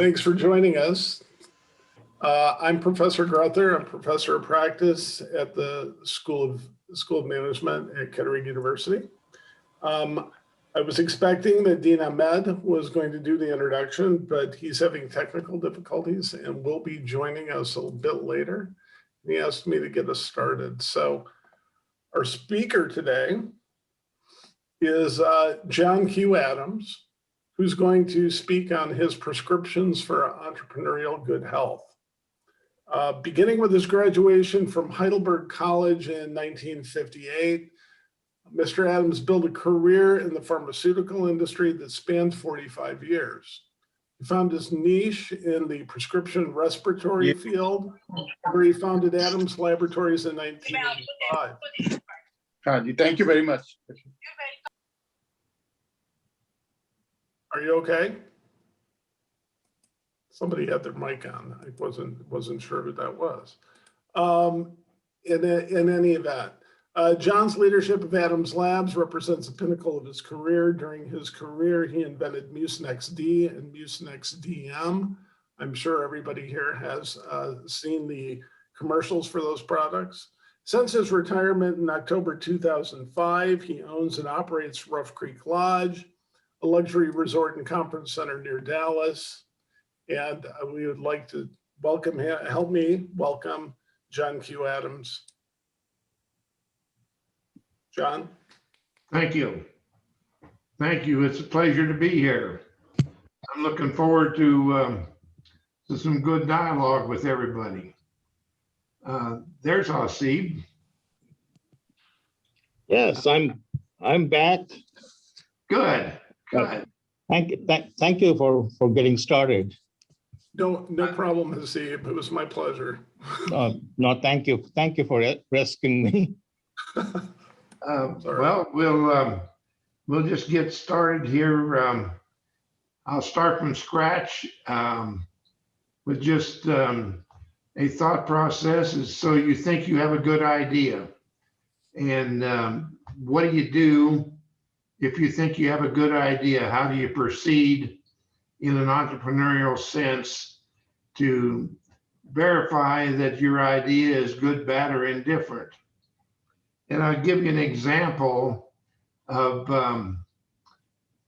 Thanks for joining us. I'm Professor Gruther. I'm Professor of Practice at the School of Management at Kettering University. I was expecting that Dean Ahmed was going to do the introduction, but he's having technical difficulties and will be joining us a bit later. He asked me to get us started. So our speaker today is John Q. Adams, who's going to speak on his prescriptions for entrepreneurial good health. Beginning with his graduation from Heidelberg College in 1958, Mr. Adams built a career in the pharmaceutical industry that spanned 45 years. He found his niche in the prescription respiratory field, where he founded Adams Laboratories in 1985. Thank you very much. Are you okay? Somebody had their mic on. I wasn't sure who that was. In any event, John's leadership of Adams Labs represents the pinnacle of his career. During his career, he invented Mucinex D and Mucinex DM. I'm sure everybody here has seen the commercials for those products. Since his retirement in October 2005, he owns and operates Rough Creek Lodge, a luxury resort and conference center near Dallas. And we would like to welcome him, help me welcome John Q. Adams. John? Thank you. Thank you. It's a pleasure to be here. I'm looking forward to some good dialogue with everybody. There's Hasib. Yes, I'm back. Good. Good. Thank you for getting started. No problem, Hasib. It was my pleasure. No, thank you. Thank you for rescuing me. Well, we'll just get started here. I'll start from scratch with just a thought process. Is so you think you have a good idea, and what do you do if you think you have a good idea? How do you proceed in an entrepreneurial sense to verify that your idea is good, bad, or indifferent? And I'll give you an example of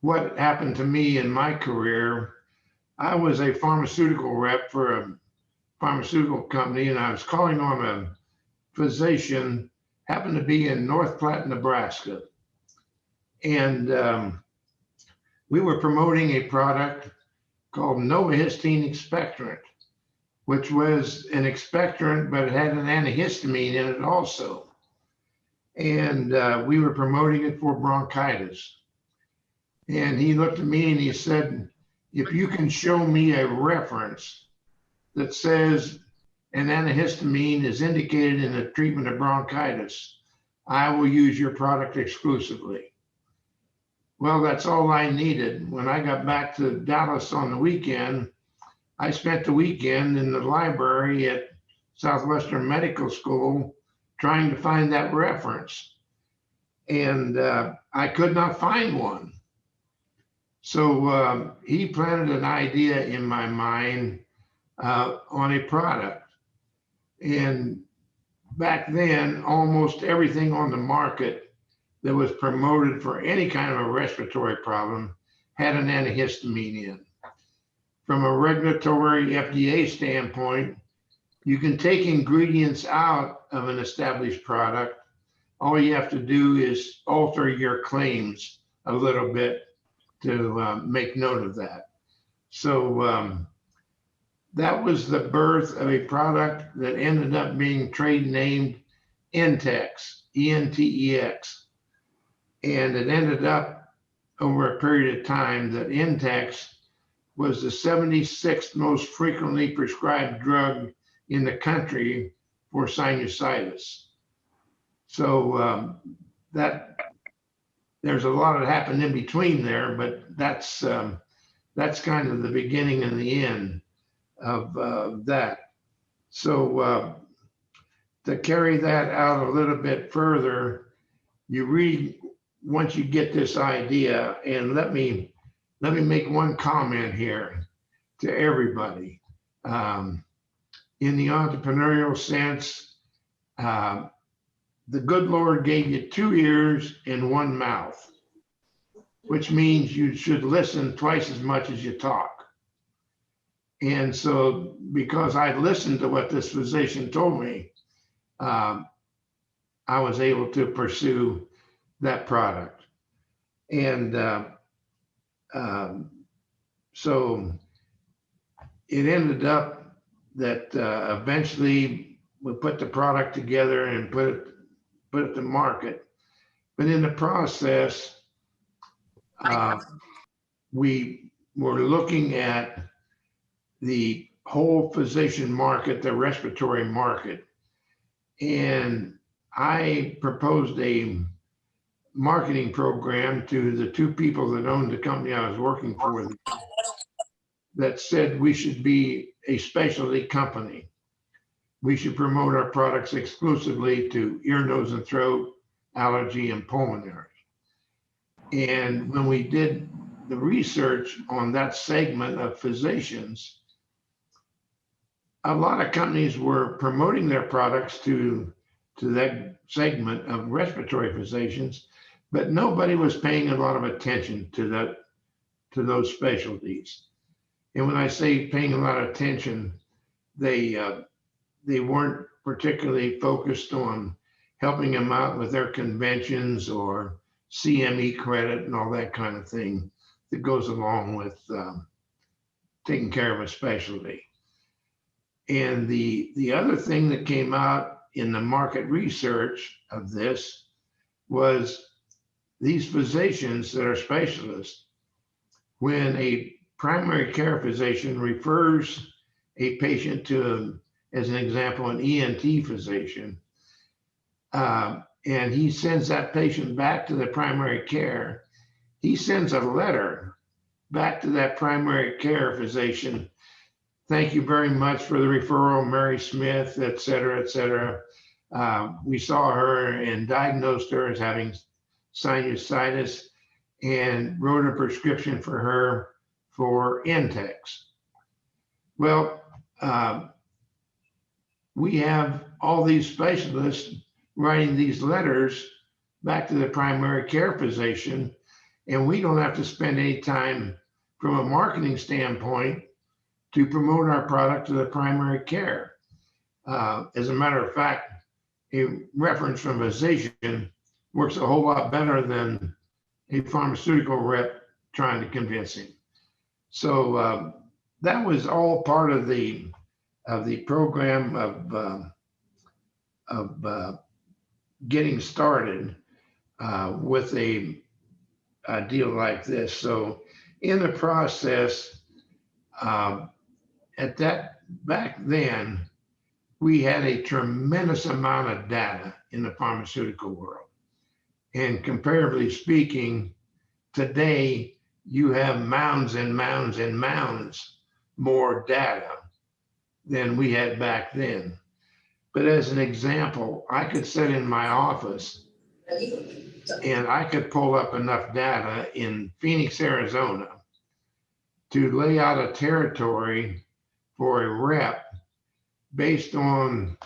what happened to me in my career. I was a pharmaceutical rep for a pharmaceutical company, and I was calling on a physician, happened to be in North Platte, Nebraska. And we were promoting a product called novahistine expectorant, which was an expectorant, but it had an antihistamine in it also. And we were promoting it for bronchitis. And he looked at me and he said, if you can show me a reference that says an antihistamine is indicated in the treatment of bronchitis, I will use your product exclusively. Well, that's all I needed. When I got back to Dallas on the weekend, I spent the weekend in the library at Southwestern Medical School trying to find that reference. And I could not find one. So he planted an idea in my mind on a product. And back then, almost everything on the market that was promoted for any kind of a respiratory problem had an antihistamine in. From a regulatory FDA standpoint, you can take ingredients out of an established product. All you have to do is alter your claims a little bit to make note of that. So that was the birth of a product that ended up being trade named Entex, E-N-T-E-X. And it ended up over a period of time that Entex was the 76th most frequently prescribed drug in the country for sinusitis. So that there's a lot that happened in between there, but that's kind of the beginning and the end of that. So to carry that out a little bit further, you read once you get this idea, and let me make one comment here. to everybody. In the entrepreneurial sense, the good Lord gave you 2 ears and 1 mouth, which means you should listen twice as much as you talk. And so because I listened to what this physician told me, I was able to pursue that product. And so it ended up that eventually we put the product together and put it to market. But in the process, we were looking at the whole physician market, the respiratory market. And I proposed a marketing program to the 2 people that owned the company I was working for that said we should be a specialty company. We should promote our products exclusively to ear, nose, and throat, allergy, and pulmonary. And when we did the research on that segment of physicians, a lot of companies were promoting their products to that segment of respiratory physicians, but nobody was paying a lot of attention to those specialties. And when I say paying a lot of attention, they weren't particularly focused on helping them out with their conventions or CME credit and all that kind of thing that goes along with taking care of a specialty. And the other thing that came out in the market research of this was these physicians that are specialists, when a primary care physician refers a patient to, as an example, an ENT physician, and he sends that patient back to the primary care, he sends a letter back to that primary care physician. Thank you very much for the referral, Mary Smith, et cetera, et cetera. We saw her and diagnosed her as having sinusitis and wrote a prescription for her for Intex. Well, we have all these specialists writing these letters back to the primary care physician, and we don't have to spend any time from a marketing standpoint to promote our product to the primary care. As a matter of fact, a reference from a physician works a whole lot better than a pharmaceutical rep trying to convince him. So that was all part of the program of getting started with a deal like this. So in the process, at that back then, we had a tremendous amount of data in the pharmaceutical world. And comparatively speaking, today you have mounds and mounds and mounds more data than we had back then. But as an example, I could sit in my office and I could pull up enough data in Phoenix, Arizona to lay out a territory for a rep based on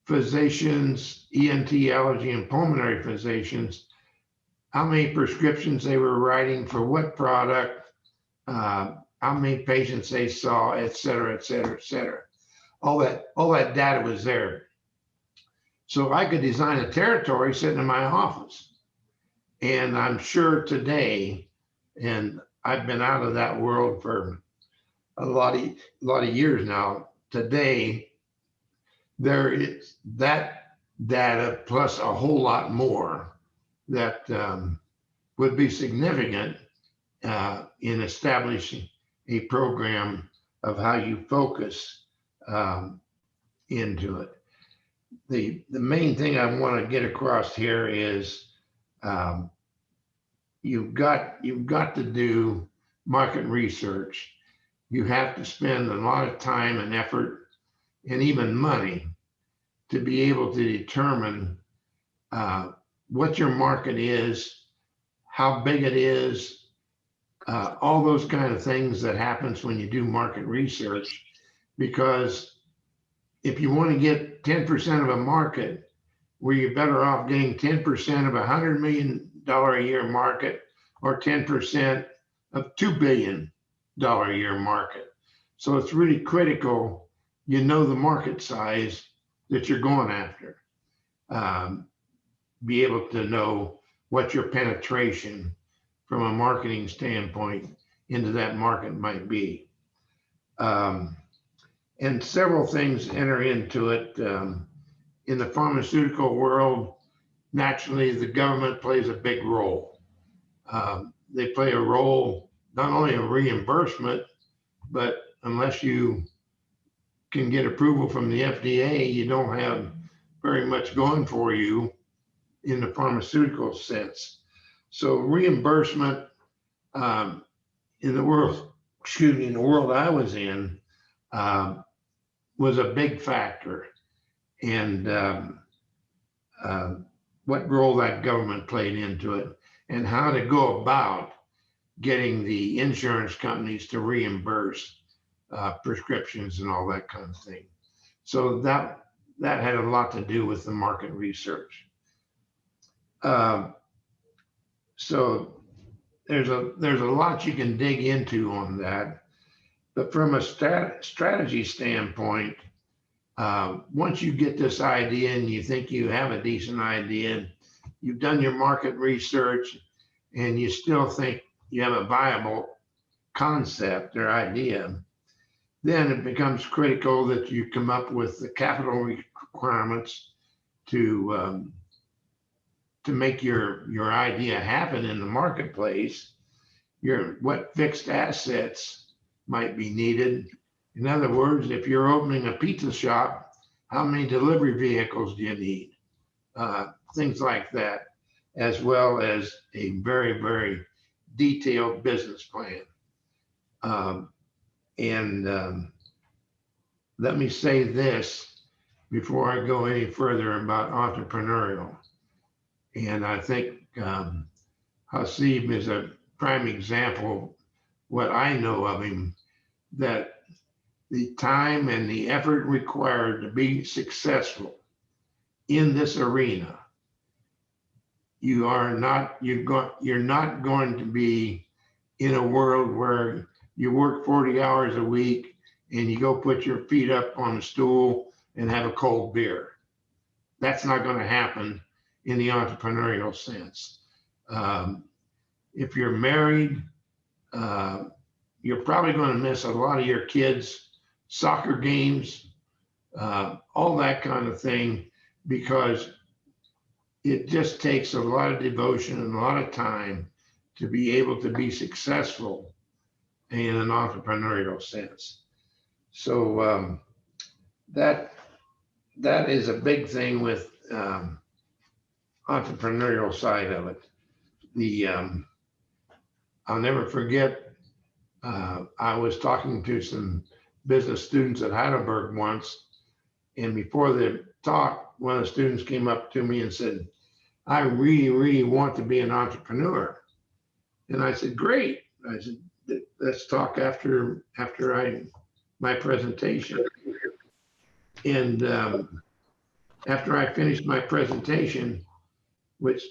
physicians, ENT, allergy, and pulmonary physicians, how many prescriptions they were writing for what product, how many patients they saw, et cetera, et cetera, et cetera. All that data was there. So I could design a territory sitting in my office. And I'm sure today, and I've been out of that world for a lot of years now, today, there is that data plus a whole lot more that would be significant in establishing a program of how you focus into it. The main thing I want to get across here is you've got to do market research. You have to spend a lot of time and effort and even money to be able to determine what your market is, how big it is, all those kind of things that happens when you do market research. Because if you want to get 10% of a market, where you're better off getting 10% of $100 million a year market or 10% of $2 billion a year market. So it's really critical you know the market size that you're going after. Be able to know what your penetration from a marketing standpoint into that market might be. And several things enter into it. In the pharmaceutical world, naturally, the government plays a big role. They play a role not only of reimbursement, but unless you can get approval from the FDA, you don't have very much going for you in the pharmaceutical sense. So reimbursement in the world, in the world I was in, was a big factor. And what role that government played into it, and how to go about getting the insurance companies to reimburse prescriptions and all that kind of thing. So that had a lot to do with the market research. So there's a lot you can dig into on that, but from a strategy standpoint, once you get this idea and you think you have a decent idea, you've done your market research, and you still think you have a viable concept or idea, then it becomes critical that you come up with the capital requirements to make your idea happen in the marketplace. What fixed assets might be needed. In other words, if you're opening a pizza shop, how many delivery vehicles do you need? Things like that, as well as a very, very detailed business plan. Let me say this before I go any further about entrepreneurial. And I think Hasib is a prime example of what I know of him, that the time and the effort required to be successful in this arena, you're not going to be in a world where you work 40 hours a week and you go put your feet up on a stool and have a cold beer. That's not going to happen in the entrepreneurial sense. If you're married, you're probably going to miss a lot of your kids' soccer games, all that kind of thing, because it just takes a lot of devotion and a lot of time to be able to be successful in an entrepreneurial sense. So that is a big thing with entrepreneurial side of it. I'll never forget, I was talking to some business students at Heidelberg once, and before the talk, one of the students came up to me and said, I really, really want to be an entrepreneur. And I said, great. I said, let's talk after my presentation. And after I finished my presentation, which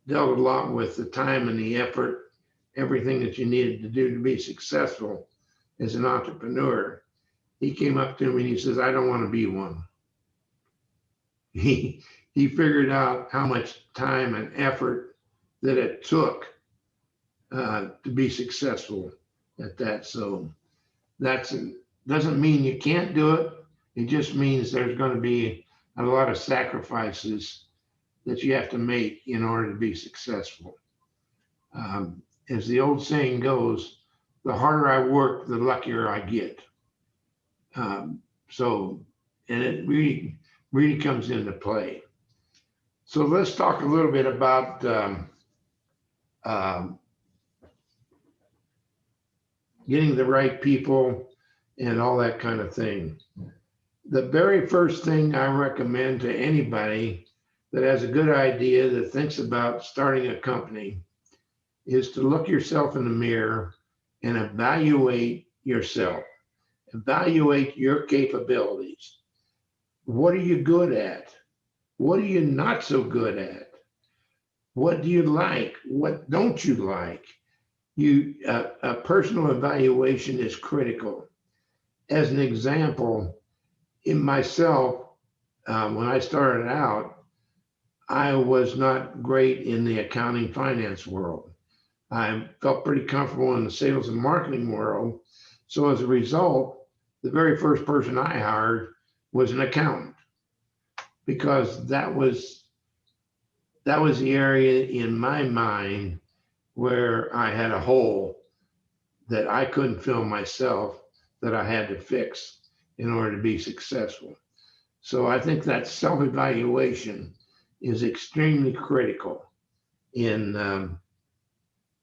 dealt a lot with the time and the effort, everything that you needed to do to be successful as an entrepreneur, he came up to me and he says, I don't want to be one. He figured out how much time and effort that it took to be successful at that. So doesn't mean you can't do it. It just means there's going to be a lot of sacrifices that you have to make in order to be successful. As the old saying goes, the harder I work, the luckier I get. And it really comes into play. So let's talk a little bit about getting the right people and all that kind of thing. The very first thing I recommend to anybody that has a good idea, that thinks about starting a company, is to look yourself in the mirror and evaluate yourself, evaluate your capabilities. What are you good at? What are you not so good at? What do you like? What don't you like? A personal evaluation is critical. As an example, in myself, when I started out, I was not great in the accounting finance world. I felt pretty comfortable in the sales and marketing world. So as a result, the very first person I hired was an accountant, because that was the area in my mind where I had a hole that I couldn't fill myself, that I had to fix in order to be successful. So I think that self-evaluation is extremely critical in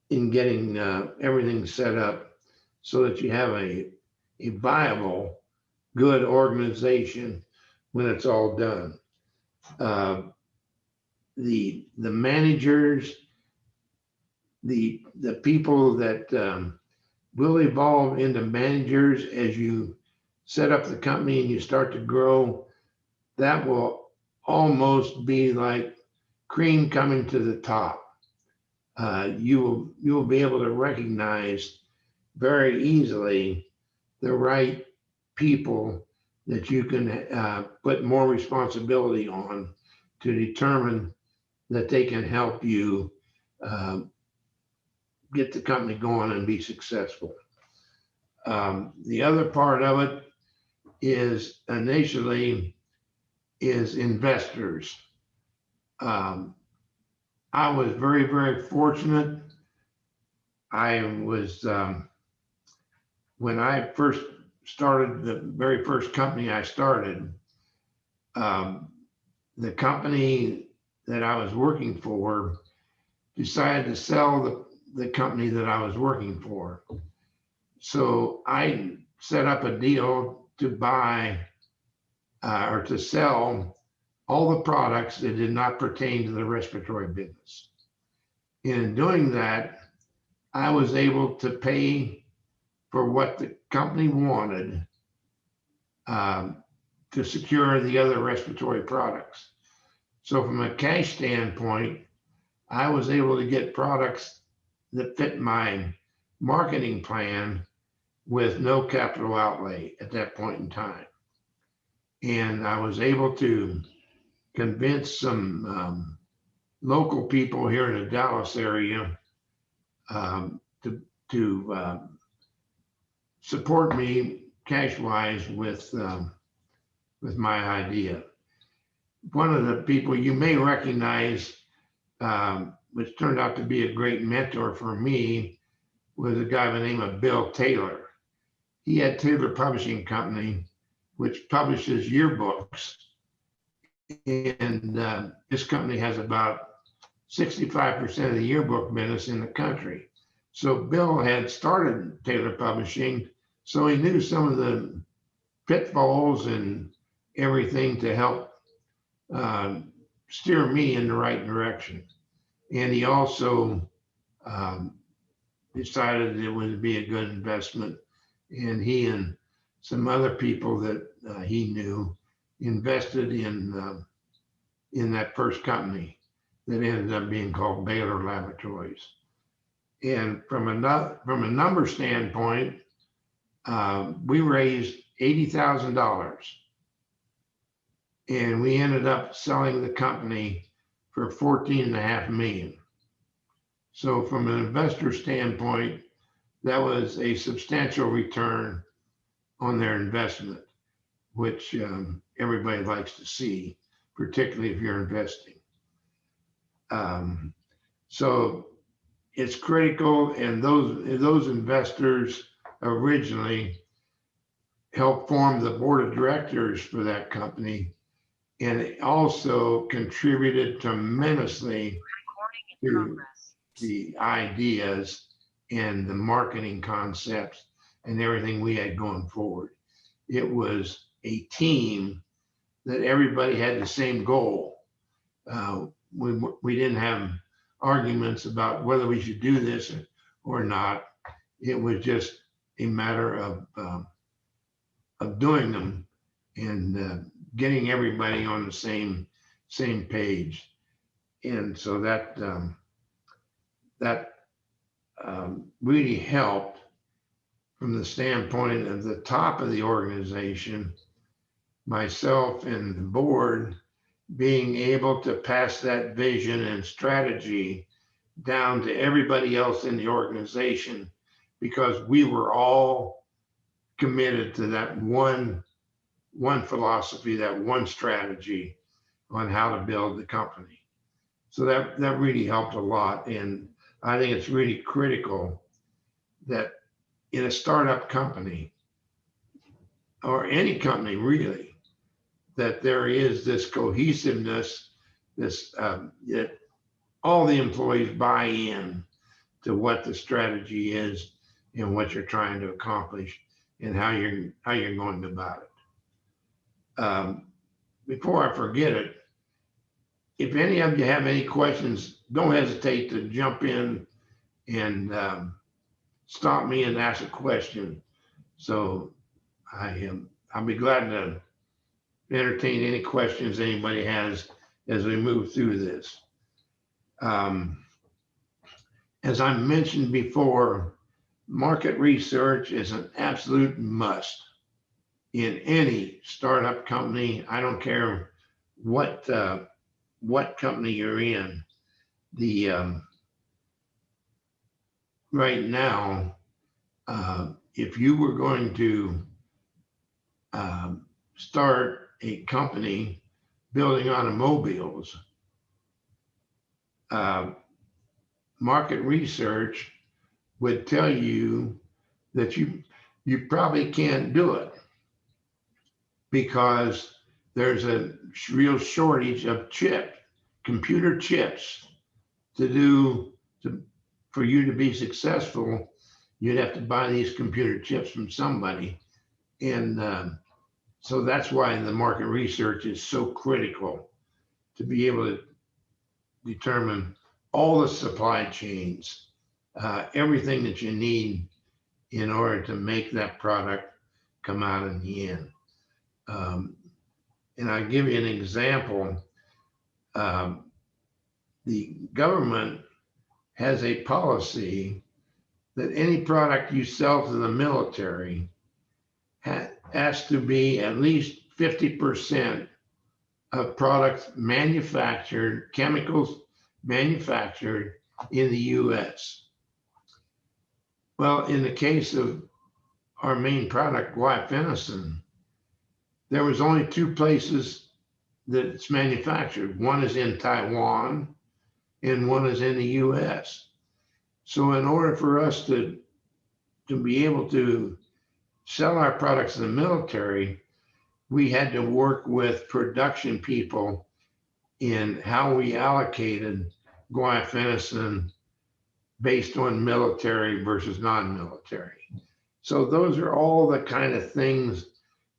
getting everything set up so that you have a viable, good organization when it's all done. The managers, the people that will evolve into managers as you set up the company and you start to grow, that will almost be like cream coming to the top. You will be able to recognize very easily the right people that you can put more responsibility on to determine that they can help you get the company going and be successful. The other part of it is initially is investors. I was very, very fortunate. I was, when I first started, the very first company I started, the company that I was working for decided to sell the company that I was working for. So I set up a deal to buy or to sell all the products that did not pertain to the respiratory business. In doing that, I was able to pay for what the company wanted to secure the other respiratory products. So from a cash standpoint, I was able to get products that fit my marketing plan with no capital outlay at that point in time. And I was able to convince some local people here in the Dallas area to support me cash-wise with my idea. One of the people you may recognize, which turned out to be a great mentor for me, was a guy by the name of Bill Taylor. He had Taylor Publishing Company, which publishes yearbooks. And this company has about 65% of the yearbook business in the country. So Bill had started Taylor Publishing, so he knew some of the pitfalls and everything to help steer me in the right direction. And he also decided it would be a good investment. And he and some other people that he knew invested in that first company that ended up being called Baylor Laboratories. And from a number standpoint, we raised $80,000, and we ended up selling the company for $14.5 million. So from an investor standpoint, that was a substantial return on their investment, which everybody likes to see, particularly if you're investing. So it's critical, and those investors originally helped form the board of directors for that company, and it also contributed tremendously to the ideas and the marketing concepts and everything we had going forward. It was a team that everybody had the same goal. We didn't have arguments about whether we should do this or not. It was just a matter of doing them and getting everybody on the same page. And so that really helped from the standpoint of the top of the organization, myself and the board being able to pass that vision and strategy down to everybody else in the organization, because we were all committed to that one philosophy, that one strategy on how to build the company. So that really helped a lot. And I think it's really critical that in a startup company, or any company really, that there is this cohesiveness, this that all the employees buy in to what the strategy is and what you're trying to accomplish and how you're going about it. Before I forget it, if any of you have any questions, don't hesitate to jump in and stop me and ask a question. So I'll be glad to entertain any questions anybody has as we move through this. As I mentioned before, market research is an absolute must in any startup company. I don't care what company you're in. Right now, if you were going to start a company building automobiles, market research would tell you that you probably can't do it because there's a real shortage of computer chips for you to be successful. You'd have to buy these computer chips from somebody. And so that's why the market research is so critical, to be able to determine all the supply chains, everything that you need in order to make that product come out in the end. And I'll give you an example. The government has a policy that any product you sell to the military has to be at least 50% of products manufactured, chemicals manufactured in the US. Well, in the case of our main product, guaifenesin, there was only 2 places that it's manufactured. One is in Taiwan and one is in the US. So in order for us to be able to sell our products to the military, we had to work with production people in how we allocated guaifenesin based on military versus non-military. So those are all the kind of things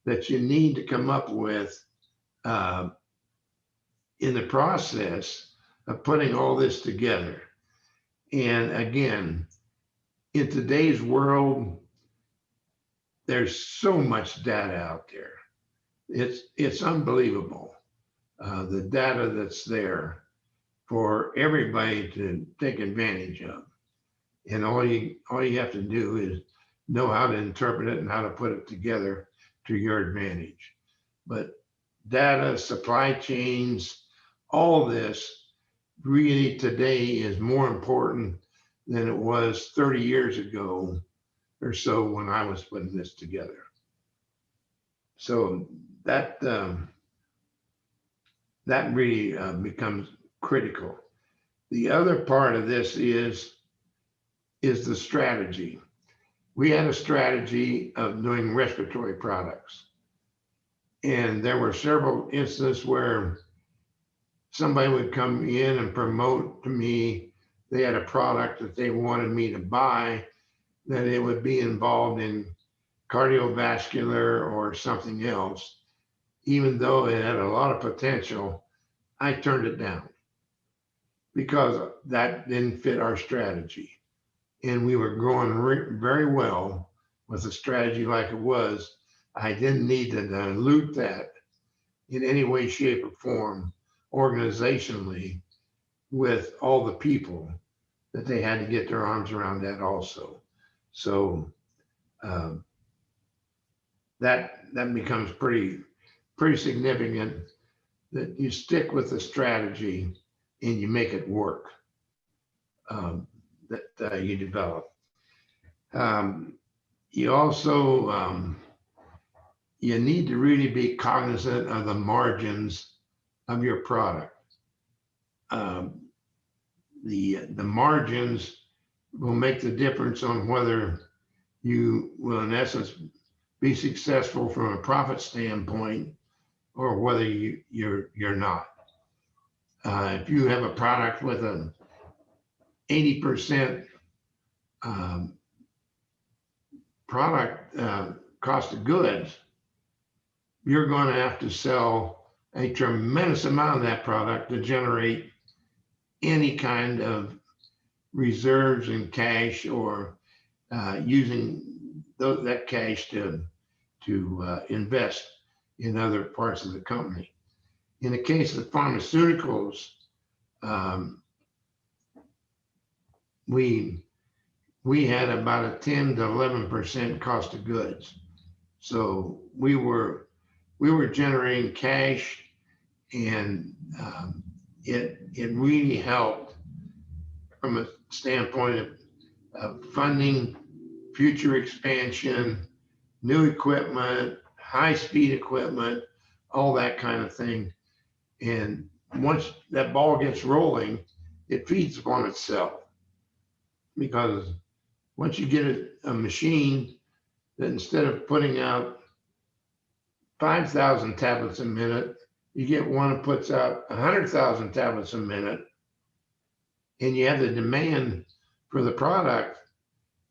that you need to come up with in the process of putting all this together. And again, in today's world, there's so much data out there. It's unbelievable, the data that's there for everybody to take advantage of. And all you have to do is know how to interpret it and how to put it together to your advantage. But data, supply chains, all this really today is more important than it was 30 years ago or so when I was putting this together. So that really becomes critical. The other part of this is the strategy. We had a strategy of doing respiratory products. And there were several instances where somebody would come in and promote to me they had a product that they wanted me to buy, that it would be involved in cardiovascular or something else. Even though it had a lot of potential, I turned it down because that didn't fit our strategy. And we were growing very well with a strategy like it was. I didn't need to dilute that in any way, shape, or form organizationally with all the people that they had to get their arms around that also. So that becomes pretty significant, that you stick with the strategy and you make it work, that you develop. You also you need to really be cognizant of the margins of your product. The margins will make the difference on whether you will, in essence, be successful from a profit standpoint, or whether you're not. If you have a product with an 80% product cost of goods, you're going to have to sell a tremendous amount of that product to generate any kind of reserves in cash, or using that cash to invest in other parts of the company. In the case of pharmaceuticals, we had about a 10 to 11% cost of goods. So we were generating cash, and it really helped from a standpoint of funding future expansion, new equipment, high-speed equipment, all that kind of thing. And once that ball gets rolling, it feeds upon itself, because once you get a machine that, instead of putting out 5,000 tablets a minute, you get one that puts out 100,000 tablets a minute, and you have the demand for the product,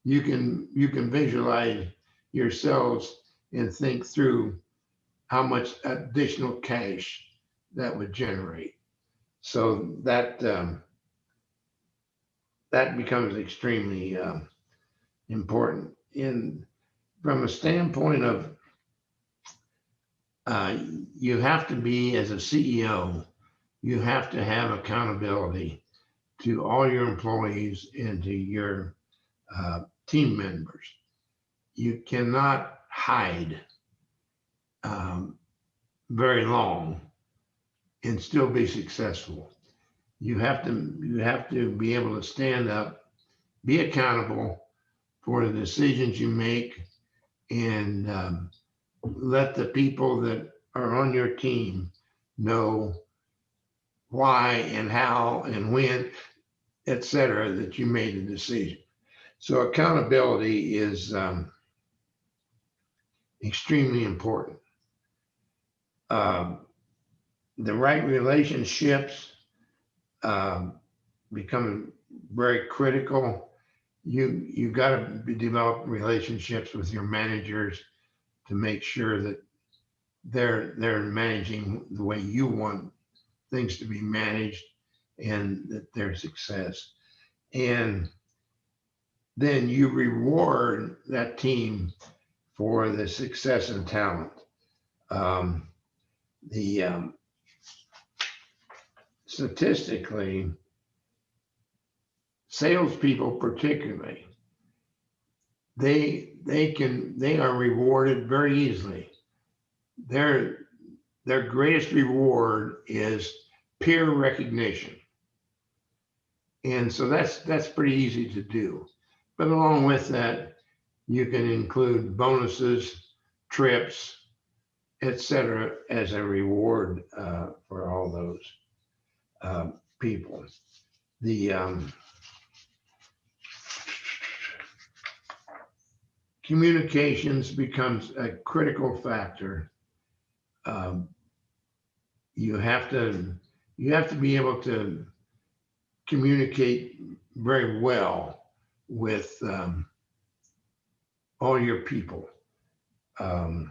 you can visualize yourselves and think through how much additional cash that would generate. So that becomes extremely important. From a standpoint of you have to be, as a CEO, you have to have accountability to all your employees and to your team members. You cannot hide very long and still be successful. You have to be able to stand up, be accountable for the decisions you make, and let the people that are on your team know why and how and when, et cetera, that you made a decision. So accountability is extremely important. The right relationships become very critical. You got to develop relationships with your managers to make sure that they're managing the way you want things to be managed, and that their success. And then you reward that team for the success and talent. Statistically, salespeople particularly, they are rewarded very easily. Their greatest reward is peer recognition. And so that's pretty easy to do. But along with that, you can include bonuses, trips, et cetera, as a reward for all those people. The communications becomes a critical factor. You have to be able to communicate very well with all your people. And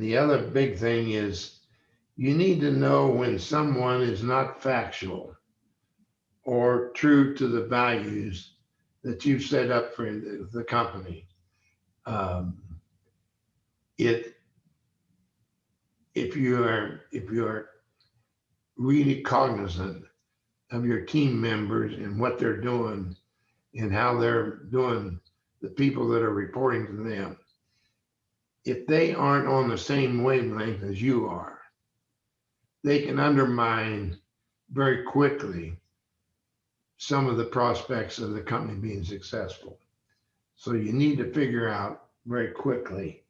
the other big thing is you need to know when someone is not factual or true to the values that you've set up for the company. If you are really cognizant of your team members and what they're doing and how they're doing, the people that are reporting to them, if they aren't on the same wavelength as you are, they can undermine very quickly some of the prospects of the company being successful. So you need to figure out very quickly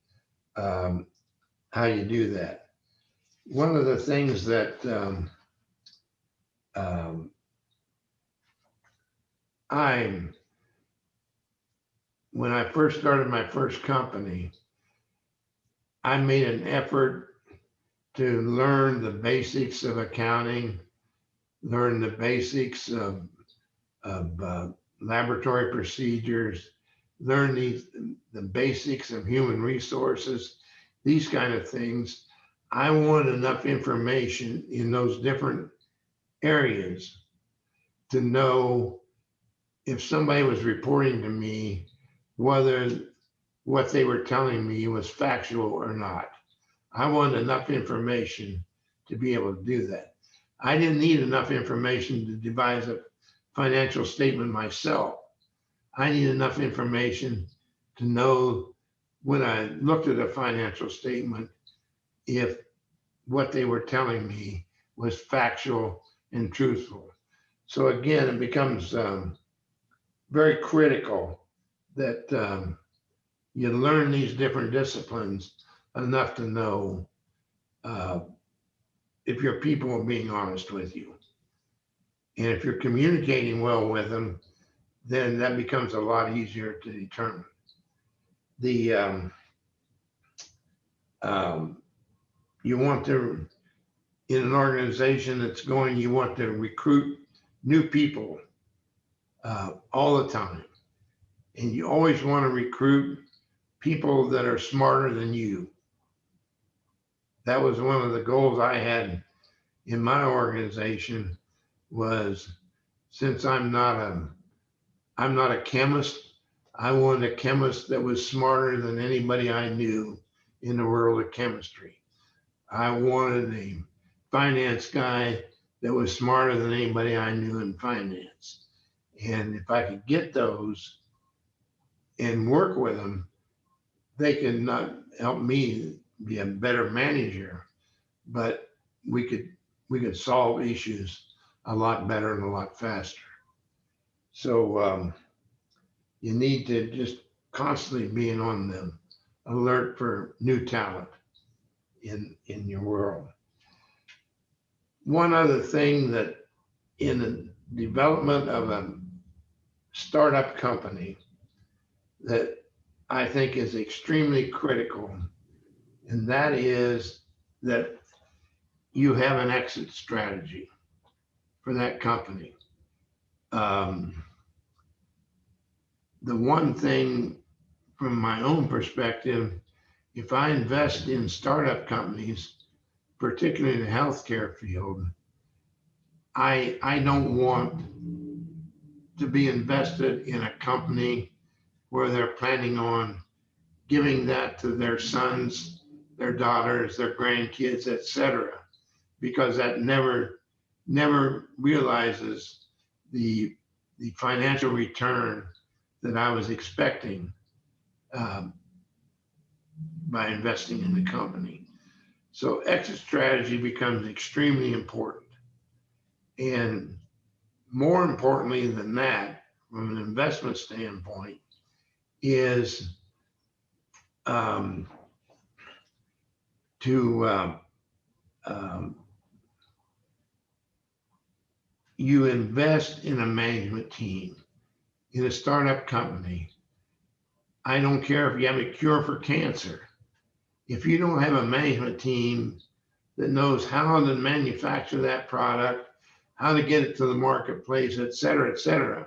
how you do that. One of the things that when I first started my first company, I made an effort to learn the basics of accounting, learn the basics of laboratory procedures, learn the basics of human resources, these kind of things. I want enough information in those different areas to know if somebody was reporting to me whether what they were telling me was factual or not. I wanted enough information to be able to do that. I didn't need enough information to devise a financial statement myself. I need enough information to know when I looked at a financial statement if what they were telling me was factual and truthful. So again, it becomes very critical that you learn these different disciplines enough to know if your people are being honest with you. And if you're communicating well with them, then that becomes a lot easier to determine. You want to, in an organization that's going, you want to recruit new people all the time. And you always want to recruit people that are smarter than you. That was one of the goals I had in my organization, was since I'm not a chemist, I wanted a chemist that was smarter than anybody I knew in the world of chemistry. I wanted a finance guy that was smarter than anybody I knew in finance. And if I could get those and work with them, they could not help me be a better manager, but we could solve issues a lot better and a lot faster. So you need to just constantly be on them, alert for new talent in your world. One other thing that in the development of a startup company that I think is extremely critical, and that is that you have an exit strategy for that company. The one thing from my own perspective, if I invest in startup companies, particularly in the healthcare field, I don't want to be invested in a company where they're planning on giving that to their sons, their daughters, their grandkids, etc., because that never realizes the financial return that I was expecting by investing in the company. So exit strategy becomes extremely important. And more importantly than that, from an investment standpoint, is you invest in a management team in a startup company. I don't care if you have a cure for cancer. If you don't have a management team that knows how to manufacture that product, how to get it to the marketplace, et cetera,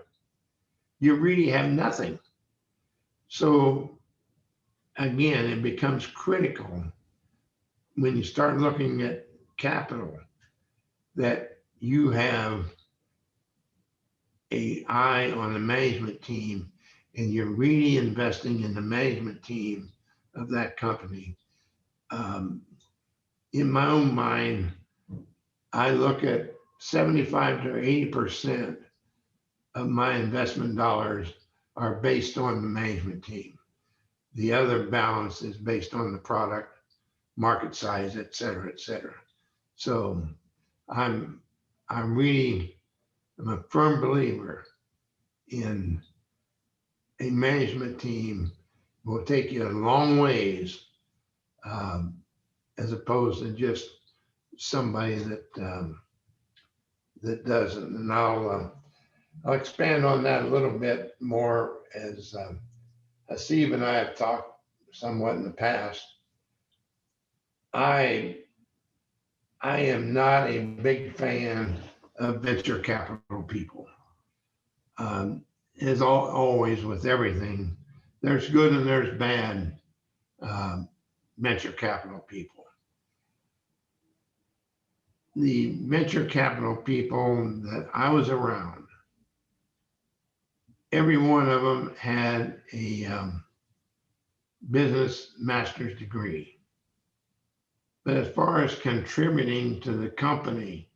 you really have nothing. So again, it becomes critical when you start looking at capital, that you have an eye on the management team and you're really investing in the management team of that company. In my own mind, I look at 75 to 80% of my investment dollars are based on the management team. The other balance is based on the product, market size, et cetera, et cetera. So I'm a firm believer in a management team will take you a long ways, as opposed to just somebody that doesn't. And I'll expand on that a little bit more as Steve and I have talked somewhat in the past. I am not a big fan of venture capital people. As always with everything, there's good and there's bad venture capital people. The venture capital people that I was around, every one of them had a business master's degree. But as far as contributing to the company,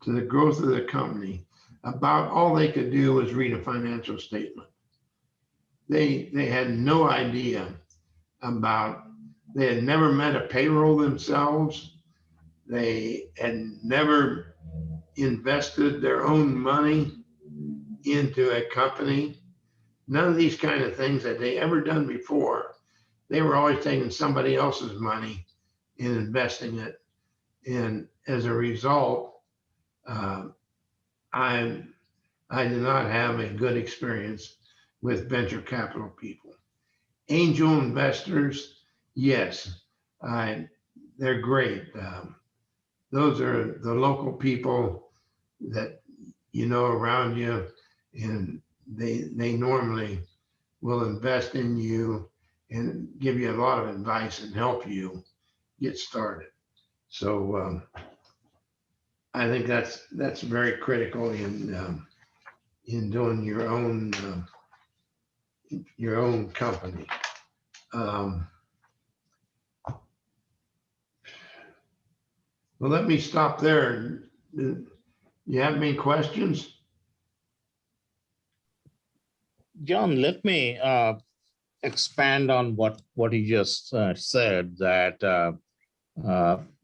to the growth of the company, about all they could do was read a financial statement. They had no idea about, they had never met a payroll themselves. They had never invested their own money into a company. None of these kind of things that they ever done before. They were always taking somebody else's money and investing it. And as a result, I did not have a good experience with venture capital people. Angel investors, yes, they're great. Those are the local people that you know around you, and they normally will invest in you and give you a lot of advice and help you get started. So I think that's very critical in doing your own company. Well, let me stop there. You have any questions? John, let me expand on what you just said, that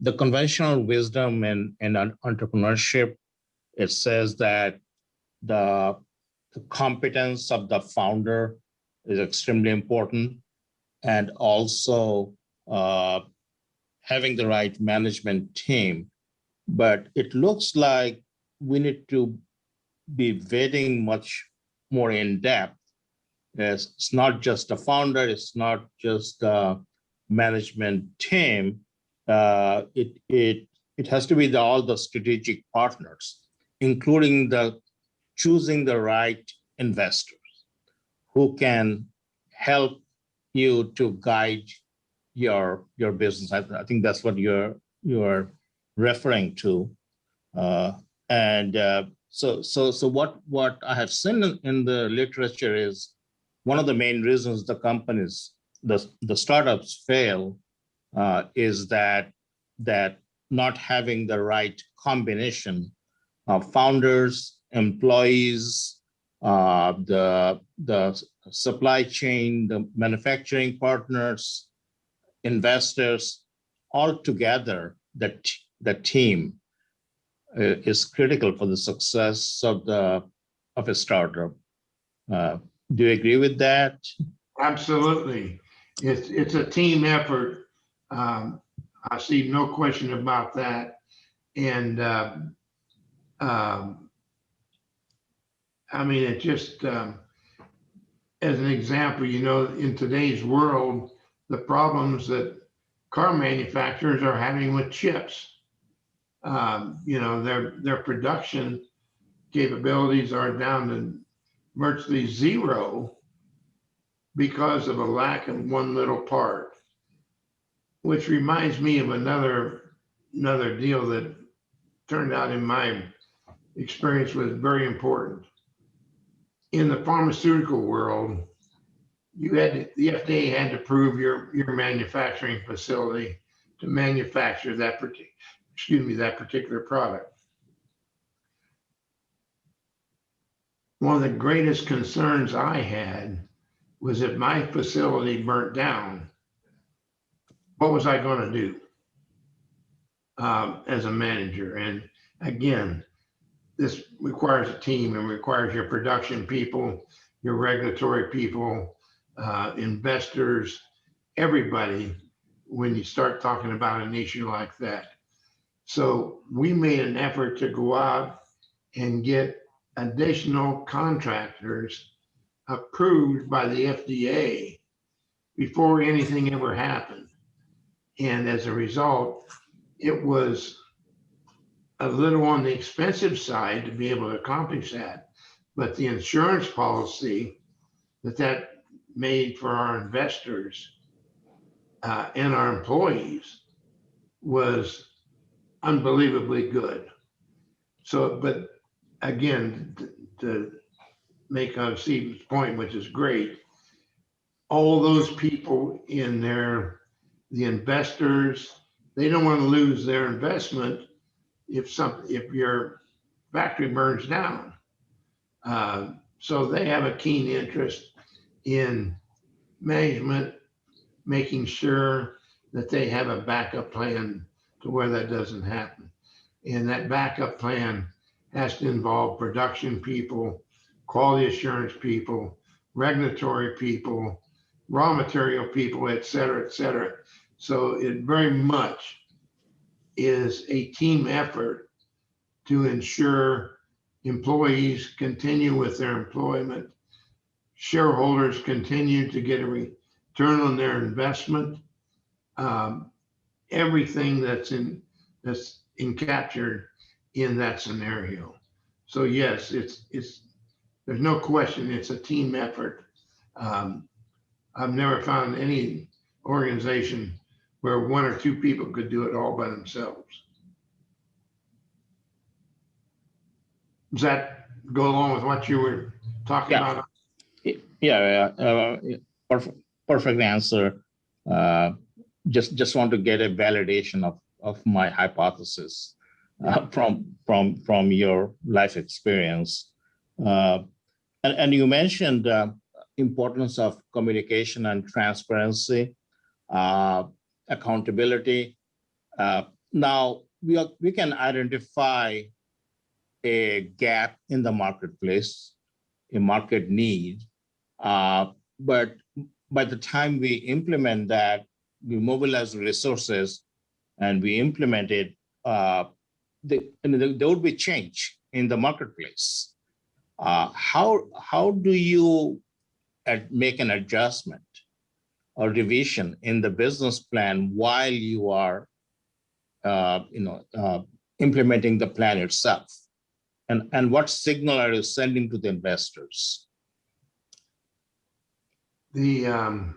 the conventional wisdom in entrepreneurship, it says that the competence of the founder is extremely important, and also having the right management team. But it looks like we need to be vetting much more in depth. It's not just a founder, it's not just a management team. It has to be all the strategic partners, including choosing the right investors who can help you to guide your business. I think that's what you're referring to. So what I have seen in the literature is one of the main reasons the companies, the startups fail is that not having the right combination of founders, employees, the supply chain, the manufacturing partners, investors, all together, the team is critical for the success of a startup. Do you agree with that? Absolutely. It's a team effort. I see no question about that. And I mean, it just, as an example, you know, in today's world, the problems that car manufacturers are having with chips, you know, their production capabilities are down to virtually zero because of a lack of one little part, which reminds me of another another deal that turned out in my experience was very important. In the pharmaceutical world, the FDA had to prove your manufacturing facility to manufacture that particular product. One of the greatest concerns I had was if my facility burnt down, what was I going to do as a manager? And again, this requires a team and requires your production people, your regulatory people, investors, everybody, when you start talking about an issue like that. So we made an effort to go out and get additional contractors approved by the FDA before anything ever happened. And as a result, it was a little on the expensive side to be able to accomplish that. But the insurance policy that made for our investors and our employees was unbelievably good. So, but again, to make Stephen's point, which is great, all those people in there, the investors, they don't want to lose their investment if your factory burns down. So they have a keen interest in management, making sure that they have a backup plan to where that doesn't happen. And that backup plan has to involve production people, quality assurance people, regulatory people, raw material people, et cetera, et cetera. So it very much is a team effort to ensure employees continue with their employment, shareholders continue to get a return on their investment, everything that's captured in that scenario. So yes, it's there's no question it's a team effort. I've never found any organization where one or two people could do it all by themselves. Does that go along with what you were talking about? Perfect answer. Just want to get a validation of my hypothesis from your life experience. And you mentioned importance of communication and transparency, accountability. Now we can identify a gap in the marketplace, a market need, but by the time we implement that, we mobilize resources and we implement it, there would be change in the marketplace. How do you make an adjustment or revision in the business plan while you are implementing the plan itself? And what signal are you sending to the investors? I'll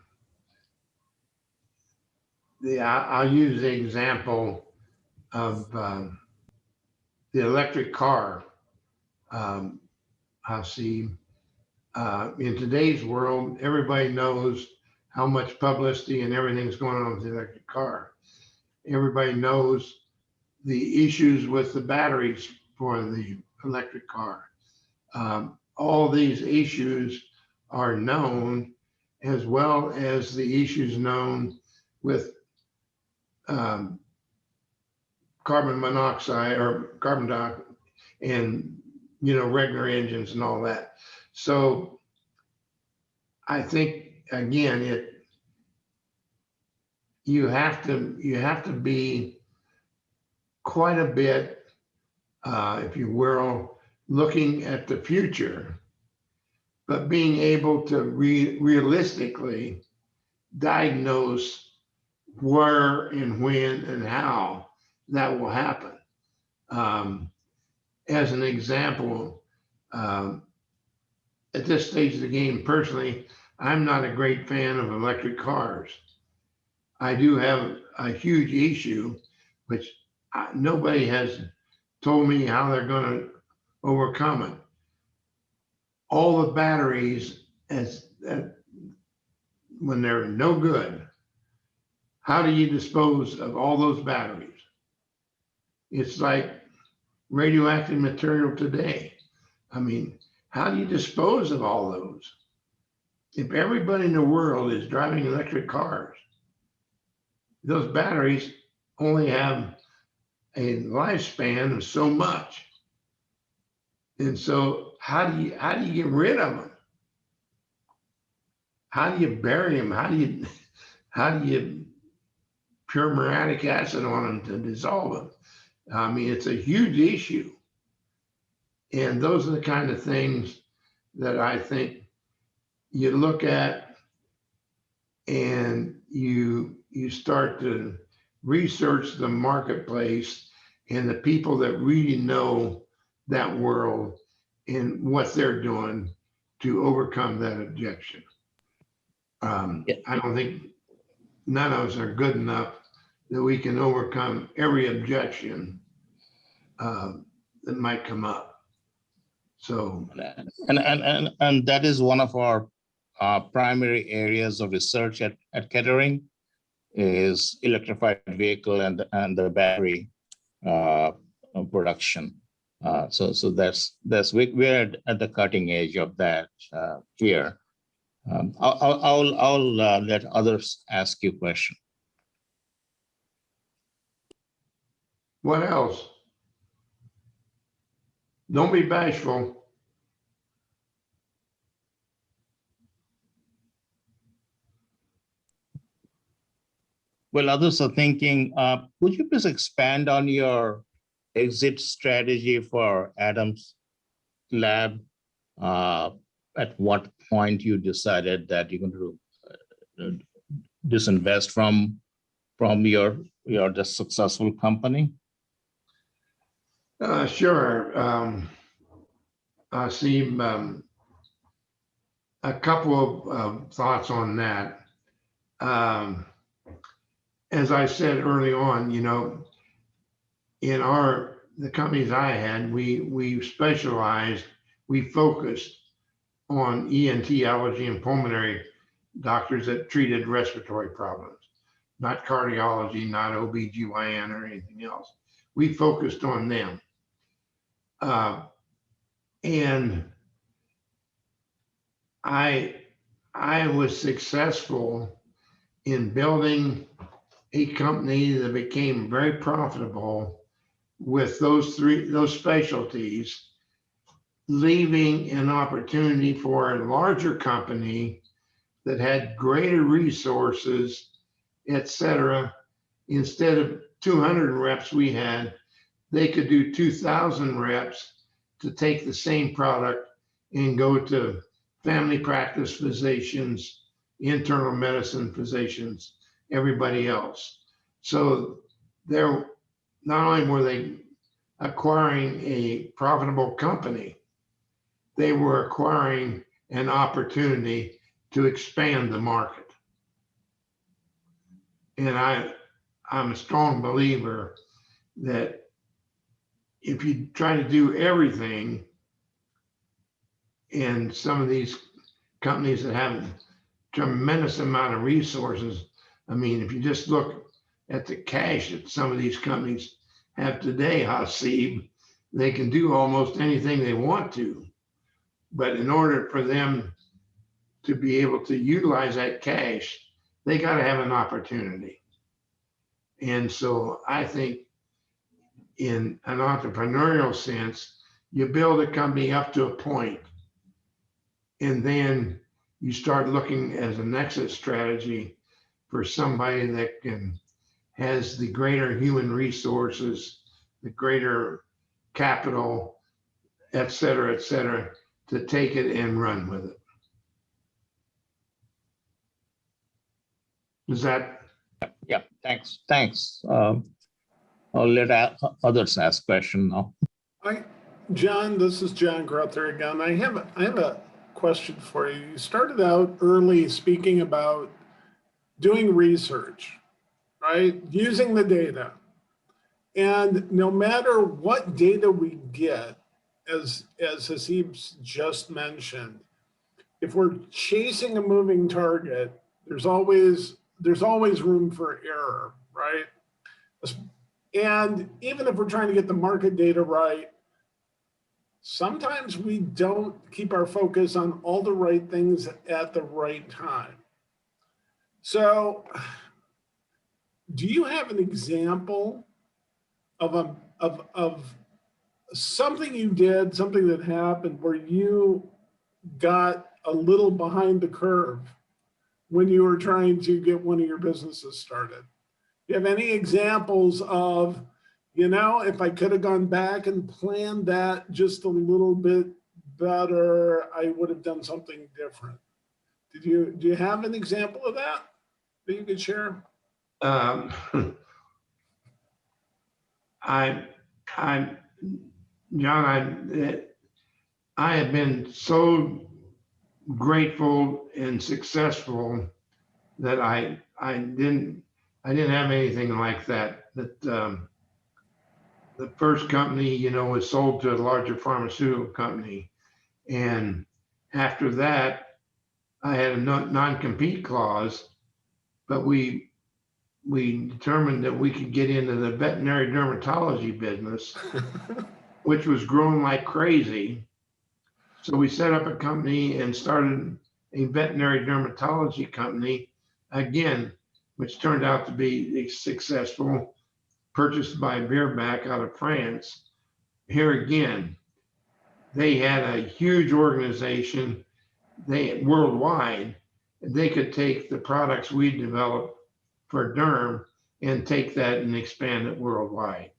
use the example of the electric car. I see in today's world, everybody knows how much publicity and everything's going on with the electric car. Everybody knows the issues with the batteries for the electric car. All these issues are known, as well as the issues known with carbon monoxide or carbon dioxide and regular engines and all that. So I think again, you have to be quite a bit, if you will, looking at the future, but being able to realistically diagnose where and when and how that will happen. As an example, at this stage of the game, personally, I'm not a great fan of electric cars. I do have a huge issue, which nobody has told me how they're going to overcome it. All the batteries, when they're no good, how do you dispose of all those batteries? It's like radioactive material today. I mean, how do you dispose of all those? If everybody in the world is driving electric cars, those batteries only have a lifespan of so much. And so how do you get rid of them? How do you bury them? How do you pure muriatic acid on them to dissolve them? I mean, it's a huge issue. And those are the kind of things that I think you look at and you start to research the marketplace and the people that really know that world and what they're doing to overcome that objection. I don't think none of us are good enough that we can overcome every objection that might come up. So, and that is one of our primary areas of research at Kettering, is electrified vehicle and the battery production. So that's we're at the cutting edge of that here. I'll let others ask you questions. what else? Don't be bashful. Well, others are thinking, would you please expand on your exit strategy for Adams Lab? At what point you decided that you're going to disinvest from your just successful company? Sure. I see a couple of thoughts on that. As I said early on, in the companies I had, we specialized, we focused on ENT, allergy, and pulmonary doctors that treated respiratory problems, not cardiology, not OBGYN or anything else. We focused on them. And I was successful in building a company that became very profitable with those specialties, leaving an opportunity for a larger company that had greater resources, et cetera. Instead of 200 reps we had, they could do 2,000 reps to take the same product and go to family practice physicians, internal medicine physicians, everybody else. So they're not only were they acquiring a profitable company, they were acquiring an opportunity to expand the market. And I'm a strong believer that if you try to do everything, and some of these companies that have a tremendous amount of resources, I mean, if you just look at the cash that some of these companies have today, Hasib, they can do almost anything they want to. But in order for them to be able to utilize that cash, they got to have an opportunity. And so I think in an entrepreneurial sense, you build a company up to a point, and then you start looking as an exit strategy for somebody that has the greater human resources, the greater capital, et cetera, to take it and run with it. Is that? Yeah, thanks. I'll let others ask questions now. John, this is John Gruther again. I have a question for you. You started out early speaking about doing research, right? Using the data. And no matter what data we get, as Hasib's just mentioned, if we're chasing a moving target, there's always room for error, right? And even if we're trying to get the market data right, sometimes we don't keep our focus on all the right things at the right time. So, do you have an example of something you did, something that happened where you got a little behind the curve when you were trying to get one of your businesses started? Do you have any examples of, you know, if I could have gone back and planned that just a little bit better, I would have done something different? Do you have an example of that you could share? Um, I, John, I have been so grateful and successful that I didn't have anything like that. The first company, you know, was sold to a larger pharmaceutical company, and after that, I had a non-compete clause, but we determined that we could get into the veterinary dermatology business, which was growing like crazy. So we set up a company and started a veterinary dermatology company, again, which turned out to be successful, purchased by Beerback out of France. Here again, they had a huge organization, worldwide. They could take the products we developed for derm and take that and expand it worldwide.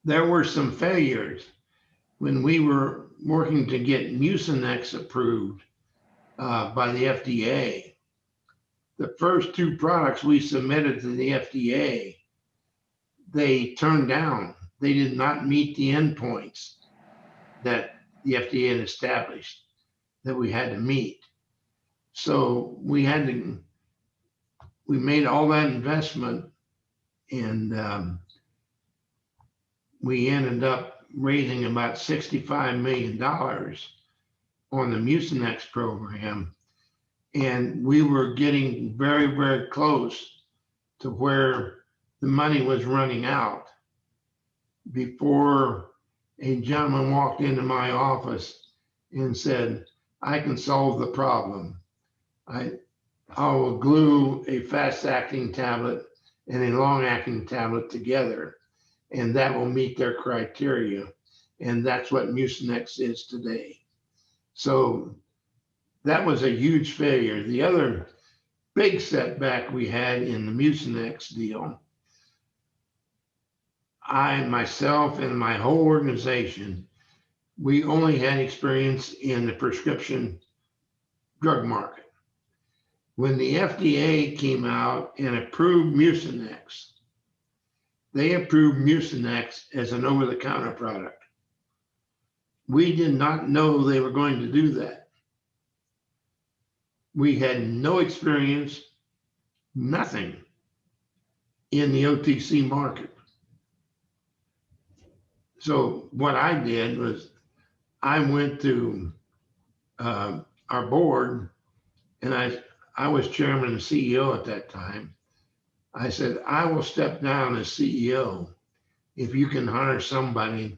There were some failures when we were working to get Mucinex approved by the FDA. The first two products we submitted to the FDA, they turned down. They did not meet the endpoints that the FDA had established that we had to meet. So we made all that investment, and we ended up raising about $65 million on the Mucinex program. And we were getting very, very close to where the money was running out before a gentleman walked into my office and said, I can solve the problem. I will glue a fast-acting tablet and a long-acting tablet together, and that will meet their criteria. And that's what Mucinex is today. So that was a huge failure. The other big setback we had in the Mucinex deal, I, myself, and my whole organization, we only had experience in the prescription drug market. When the FDA came out and approved Mucinex, they approved Mucinex as an over-the-counter product. We did not know they were going to do that. We had no experience, nothing in the OTC market. So what I did was I went to our board, and I was chairman and CEO at that time. I said, I will step down as CEO if you can hire somebody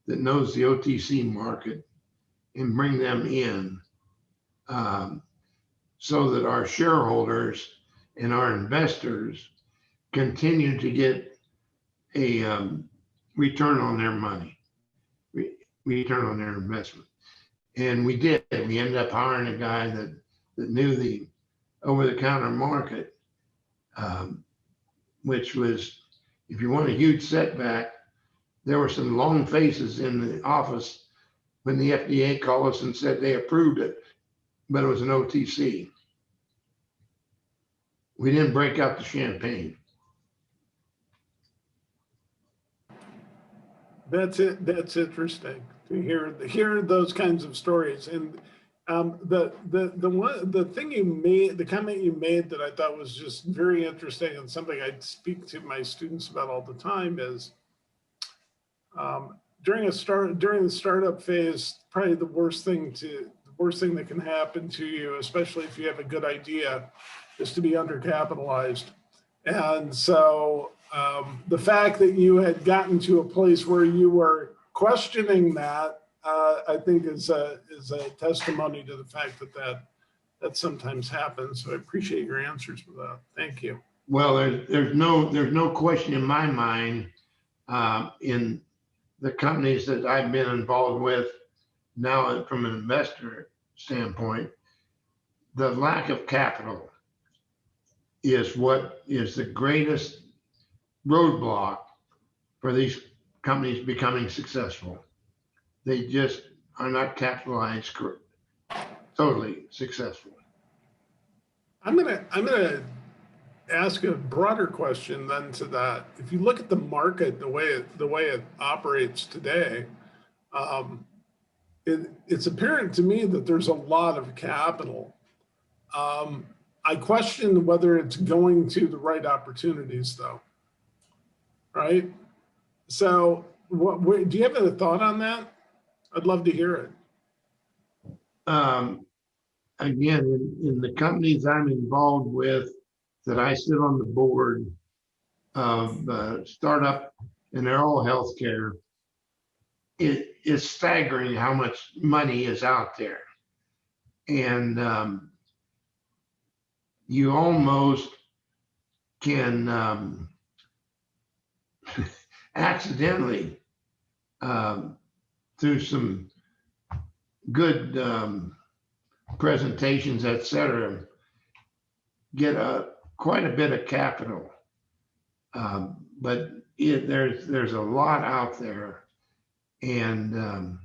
that knows the OTC market and bring them in, so that our shareholders and our investors continue to get a return on their money, return on their investment. And we did. We ended up hiring a guy that knew the over-the-counter market, which was, if you want a huge setback, there were some long faces in the office when the FDA called us and said they approved it, but it was an OTC. We didn't break out the champagne. That's it. That's interesting to hear those kinds of stories. And The thing you made, the comment you made that I thought was just very interesting and something I speak to my students about all the time is during the startup phase, probably the worst thing that can happen to you, especially if you have a good idea, is to be undercapitalized. And so the fact that you had gotten to a place where you were questioning that, I think is a testimony to the fact that sometimes happens. So I appreciate your answers for that. Thank you. Well, there's no question in my mind in the companies that I've been involved with now from an investor standpoint, the lack of capital is what is the greatest roadblock for these companies becoming successful. They just are not capitalized totally successful. I'm gonna ask a broader question then to that. If you look at the market, the way it operates today, it's apparent to me that there's a lot of capital. I question whether it's going to the right opportunities, though. Right? So, do you have a thought on that? I'd love to hear it. Again, in the companies I'm involved with, that I sit on the board of startup, and they're all healthcare. It is staggering how much money is out there, and you almost can accidentally, through some good presentations, etc., get quite a bit of capital. But there's a lot out there, and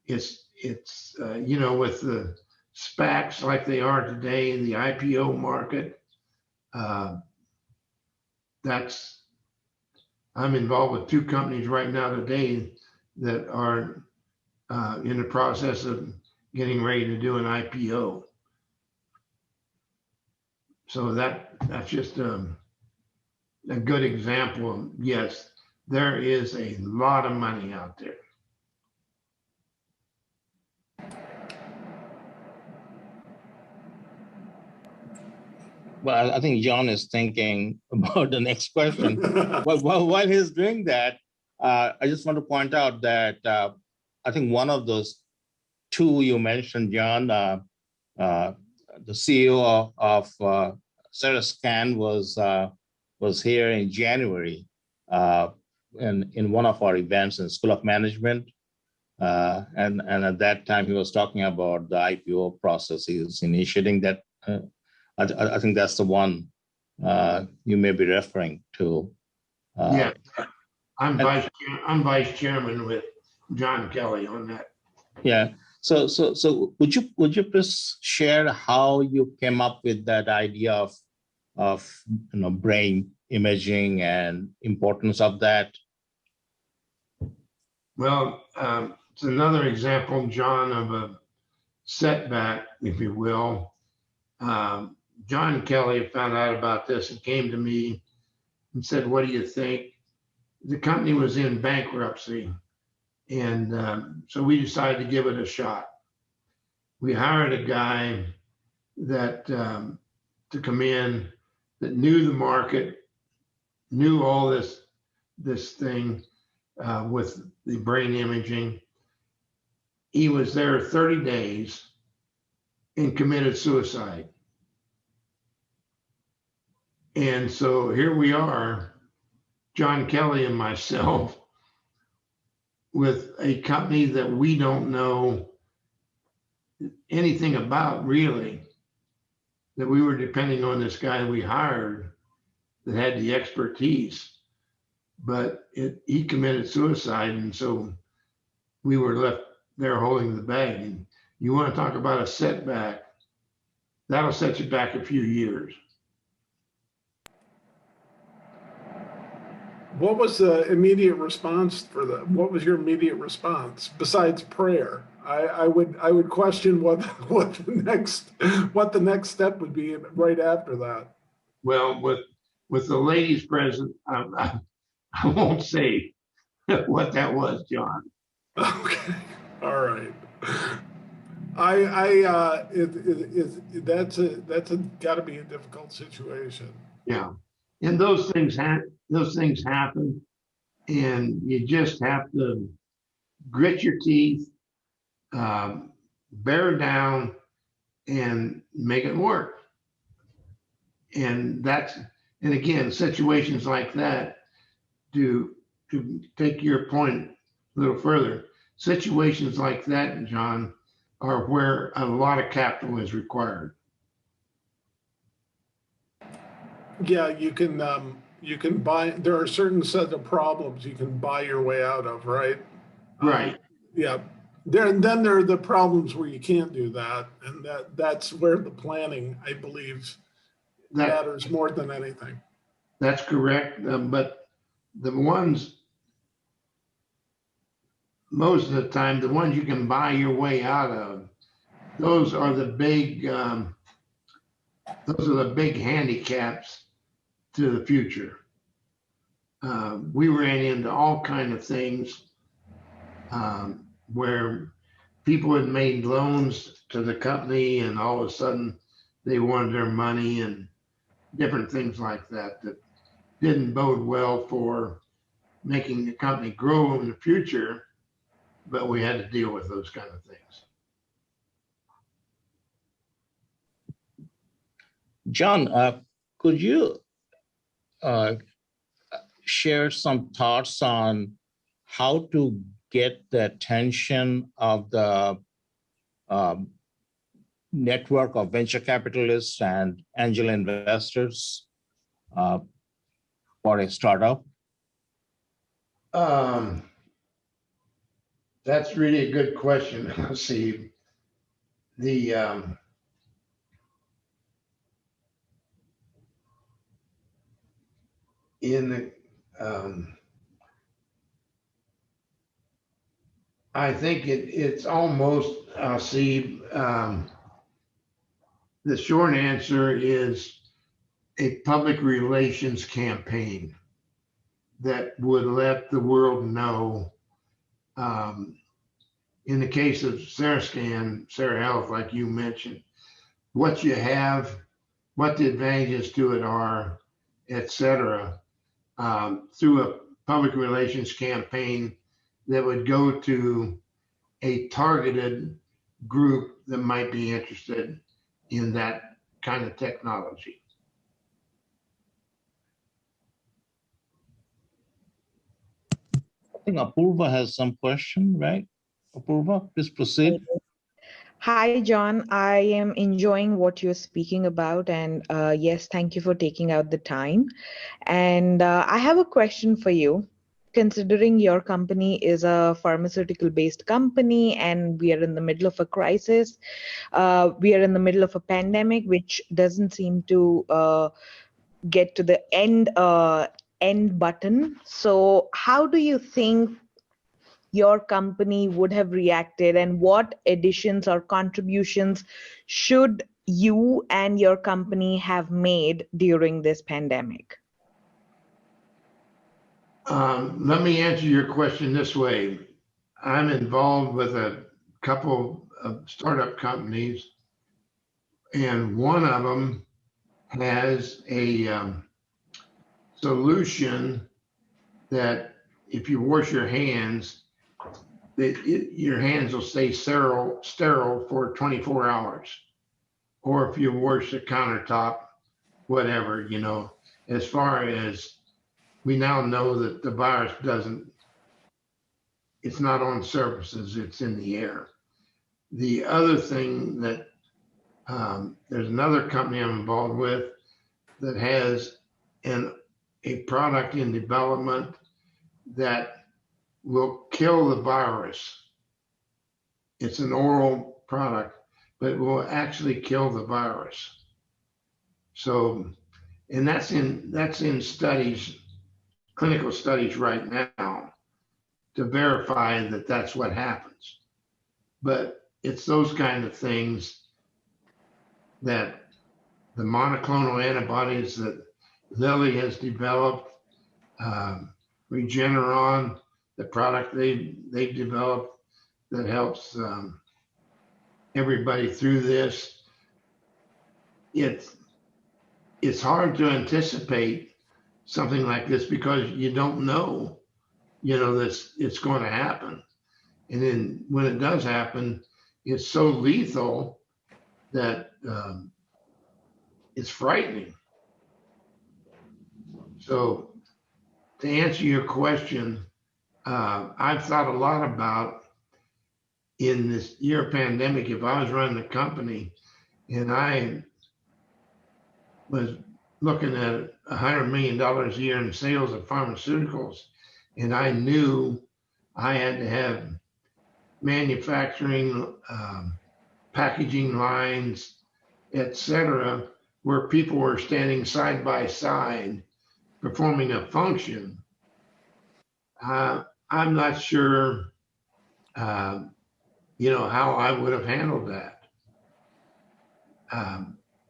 it's with the SPACs like they are today in the IPO market, I'm involved with two companies right now today that are in the process of getting ready to do an IPO. So that's just a good example of, yes, there is a lot of money out there. Well, I think John is thinking about the next question. While he's doing that, I just want to point out that I think one of those two you mentioned, John, the CEO of Cerescan was here in January in one of our events in School of Management. And at that time, he was talking about the IPO process. He was initiating that. I think that's the one you may be referring to. Yeah, I'm vice chairman with John Kelly on that. Yeah. So would you please share how you came up with that idea of brain imaging and importance of that? Well, it's another example, John, of a setback, if you will. John Kelly found out about this and came to me and said, "What do you think?" The company was in bankruptcy, and so we decided to give it a shot. We hired a guy that to come in that knew the market, knew all this thing with the brain imaging. He was there 30 days and committed suicide. And so here we are, John Kelly and myself, with a company that we don't know anything about really, that we were depending on this guy we hired that had the expertise, but he committed suicide, and so we were left there holding the bag. And you want to talk about a setback, that'll set you back a few years. What was the immediate response for that? What was your immediate response besides prayer? I would question what the next step would be right after that. Well, with the ladies present, I won't say what that was, John. Okay, all right. That's got to be a difficult situation. Yeah, and those things happen, and you just have to grit your teeth, bear down, and make it work. And again, situations like that, to take your point a little further, situations like that, John, are where a lot of capital is required. Yeah, you can buy. There are certain set of problems you can buy your way out of, right? Right. Yeah. Then there are the problems where you can't do that, and that's where the planning, I believe, matters more than anything. That's correct. But the ones, most of the time, the ones you can buy your way out of, those are the big handicaps to the future. We ran into all kinds of things where people had made loans to the company, and all of a sudden they wanted their money, and different things like that didn't bode well for making the company grow in the future, but we had to deal with those kind of things. John, could you share some thoughts on how to get the attention of the network of venture capitalists and angel investors for a startup? That's really a good question. Let's see. I think it's almost, see, the short answer is a public relations campaign that would let the world know. In the case of Sarah Health, like you mentioned, what you have, what the advantages to it are, et cetera, through a public relations campaign that would go to a targeted group that might be interested in that kind of technology. I think Apurva has some question, right? Apurva, please proceed. Hi, John. I am enjoying what you're speaking about. And yes, thank you for taking out the time. And I have a question for you. Considering your company is a pharmaceutical-based company and we are in the middle of a crisis, we are in the middle of a pandemic, which doesn't seem to get to the end button. So how do you think your company would have reacted, and what additions or contributions should you and your company have made during this pandemic? Let me answer your question this way. I'm involved with a couple of startup companies, and one of them has a solution that if you wash your hands, your hands will stay sterile for 24 hours. Or if you wash the countertop, whatever, as far as we now know that the virus it's not on surfaces, it's in the air. The other thing that there's another company I'm involved with that has a product in development that will kill the virus. It's an oral product, but it will actually kill the virus. So, and that's in studies, clinical studies right now to verify that that's what happens. but it's those kind of things that the monoclonal antibodies that Lilly has developed, Regeneron, the product they've developed that helps everybody through this. It's hard to anticipate something like this because you don't know, this it's going to happen. And then when it does happen, it's so lethal that it's frightening. So to answer your question, I've thought a lot about in this year pandemic, if I was running a company and I was looking at $100 million a year in sales of pharmaceuticals, and I knew I had to have manufacturing, packaging lines, etc., where people were standing side by side performing a function. I'm not sure, how I would have handled that.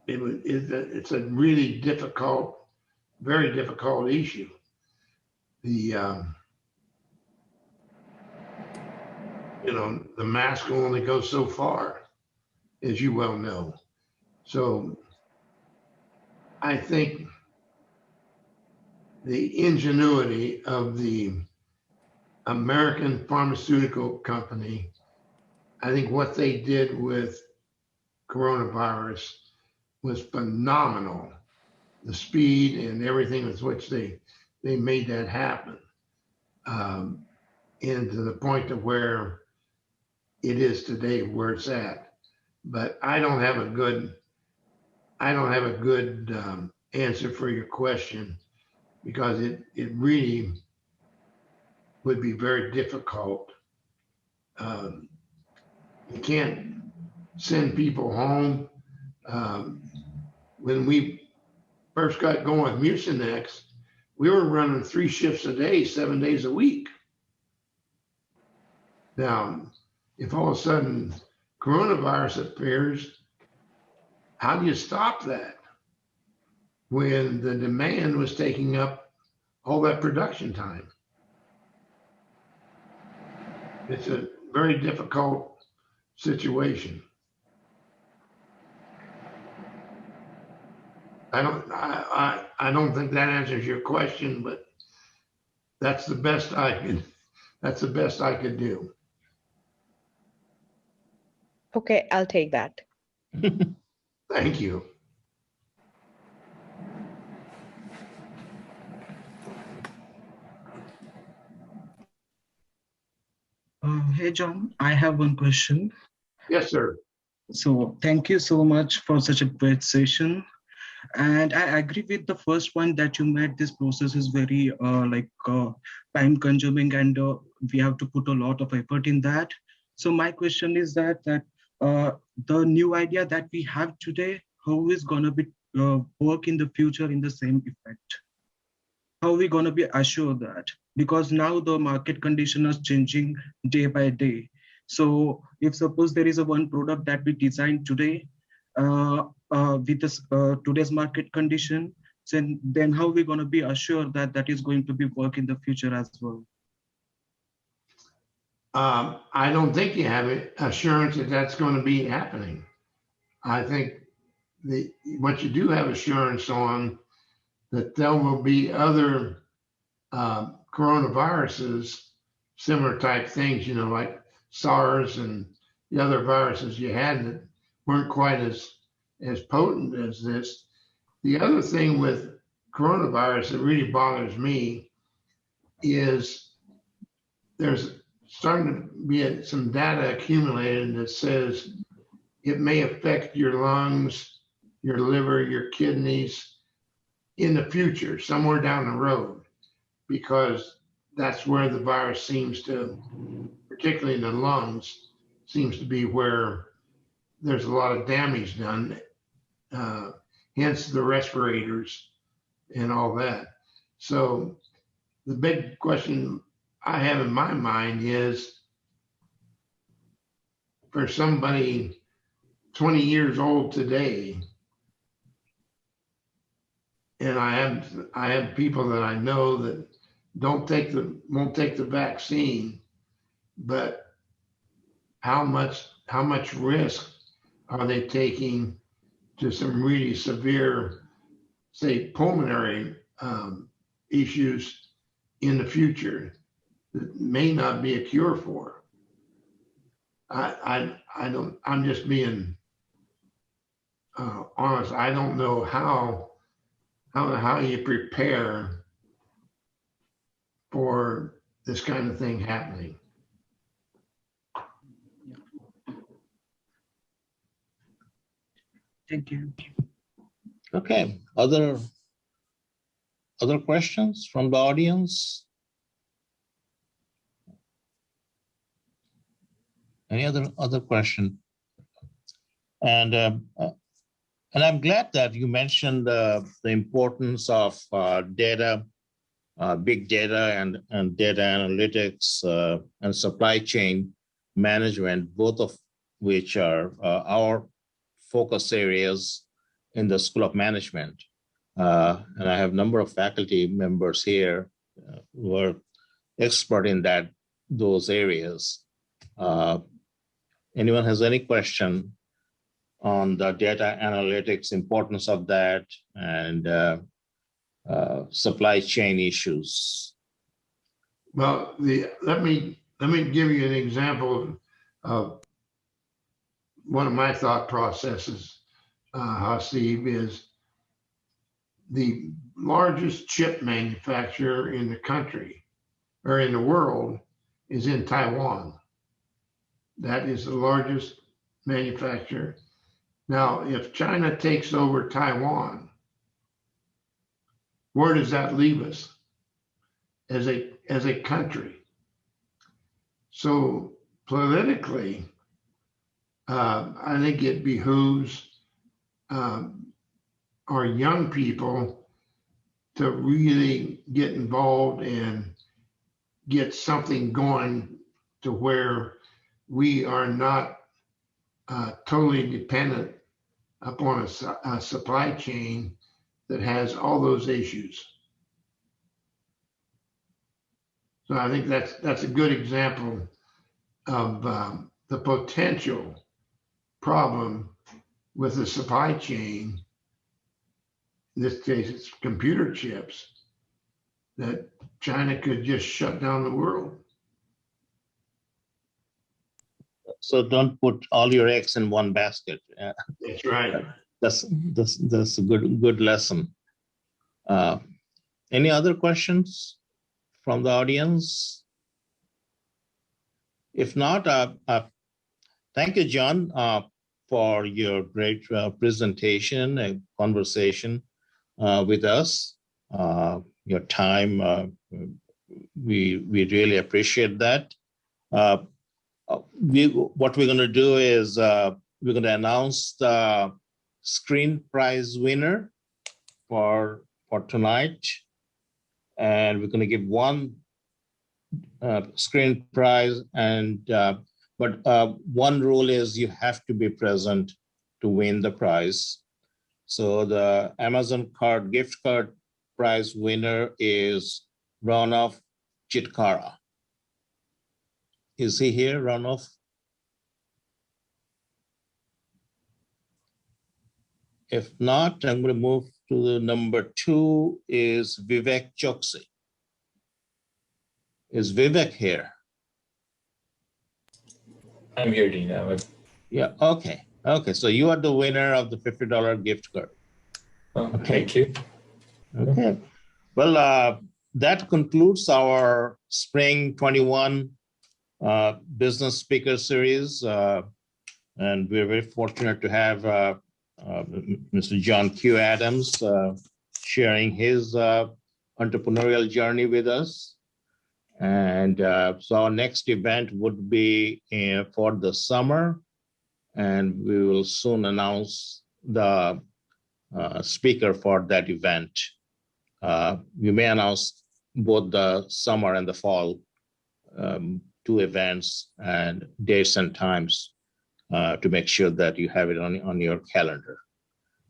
It's a really difficult, very difficult issue. The mask will only go so far, as you well know. So I think the ingenuity of the American pharmaceutical company, I think what they did with coronavirus was phenomenal. The speed and everything with which they made that happen. And to the point of where it is today, where it's at. But I don't have a good answer for your question, because it really would be very difficult. You can't send people home. When we first got going with Mucinex, we were running 3 shifts a day, 7 days a week. Now, if all of a sudden coronavirus appears, how do you stop that when the demand was taking up all that production time? It's a very difficult situation. I don't think that answers your question, but that's the best I could do. Okay, I'll take that. Thank you. Hey, John, I have one question. Yes, sir. So thank you so much for such a great session. And I agree with the first point that you made. This process is very time consuming, and we have to put a lot of effort in that. So my question is that the new idea that we have today, how is going to be work in the future in the same effect? How are we going to be assured that? Because now the market condition is changing day by day. So if suppose there is a one product that we designed today with this, today's market condition, then how are we going to be assured that that is going to be work in the future as well? I don't think you have assurance that that's going to be happening. I think what you do have assurance on, that there will be other coronaviruses, similar type things, like SARS and the other viruses you had that weren't quite as potent as this. The other thing with coronavirus that really bothers me is there's starting to be some data accumulated that says it may affect your lungs, your liver, your kidneys in the future, somewhere down the road, because that's where the virus seems to, particularly in the lungs, seems to be where there's a lot of damage done, hence the respirators and all that. So the big question I have in my mind is, for somebody 20 years old today, and I have people that I know that won't take the vaccine, but how much risk are they taking to some really severe, say, pulmonary issues in the future that may not be a cure for? I'm just being honest. I don't know how you prepare for this kind of thing happening. Thank you. Okay, other questions from the audience? Any other question? And I'm glad that you mentioned the importance of data, big data and data analytics and supply chain management, both of which are our focus areas in the School of Management. And I have a number of faculty members here who are expert in those areas. Anyone has any question on the data analytics, importance of that, and supply chain issues? Well, let me give you an example of one of my thought processes, Hasib, is the largest chip manufacturer in the country or in the world is in Taiwan. That is the largest manufacturer. Now, if China takes over Taiwan, where does that leave us as a country? So politically, I think it behooves our young people to really get involved and get something going to where we are not totally dependent upon a supply chain that has all those issues. So I think that's a good example of the potential problem with the supply chain. In this case, it's computer chips, that China could just shut down the world. So don't put all your eggs in one basket. That's right. That's a good lesson. Any other questions from the audience? If not, thank you, John, for your great presentation and conversation with us. Your time, we really appreciate that. What we're going to do is we're going to announce the screen prize winner for tonight, and we're going to give one screen prize. And but one rule is you have to be present to win the prize. So the Amazon gift card prize winner is Ranav Chitkara. Is he here, Ranav? If not, I'm going to move to the number 2 is Vivek Choksi. Is Vivek here? I'm here, Dean. Yeah, okay. Okay, so you are the winner of the $50 gift card. Oh, Okay. Thank you. Okay. Well, that concludes our Spring 21 business speaker series. And we're very fortunate to have Mr. John Q. Adams sharing his entrepreneurial journey with us. And so our next event would be for the summer, and we will soon announce the speaker for that event. We may announce both the summer and the fall 2 events and dates and times. to make sure that you have it on your calendar.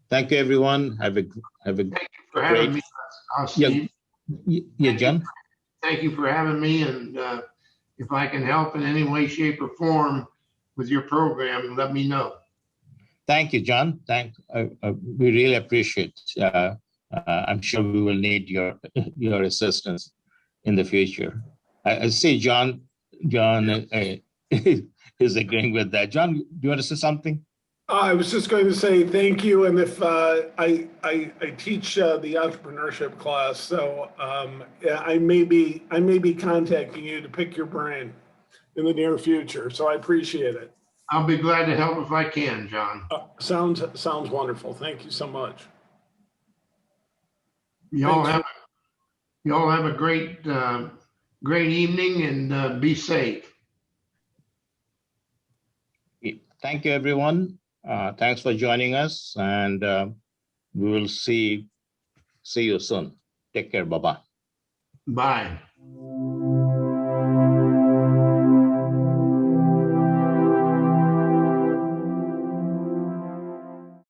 Thank you, everyone. Have a Thank you for having me, Steve. Yeah, John. Thank you for having me, and if I can help in any way, shape, or form with your program, let me know. Thank you, John. We really appreciate. I'm sure we will need your assistance in the future. I see John is agreeing with that. John, do you want to say something? I was just going to say thank you, and if I teach the entrepreneurship class, so yeah, I may be contacting you to pick your brain in the near future. So I appreciate it. I'll be glad to help if I can, John. Sounds wonderful. Thank you so much. You all have a great great evening, and be safe. Thank you, everyone. Thanks for joining us, and we will see you soon. Take care. Bye-bye. Bye.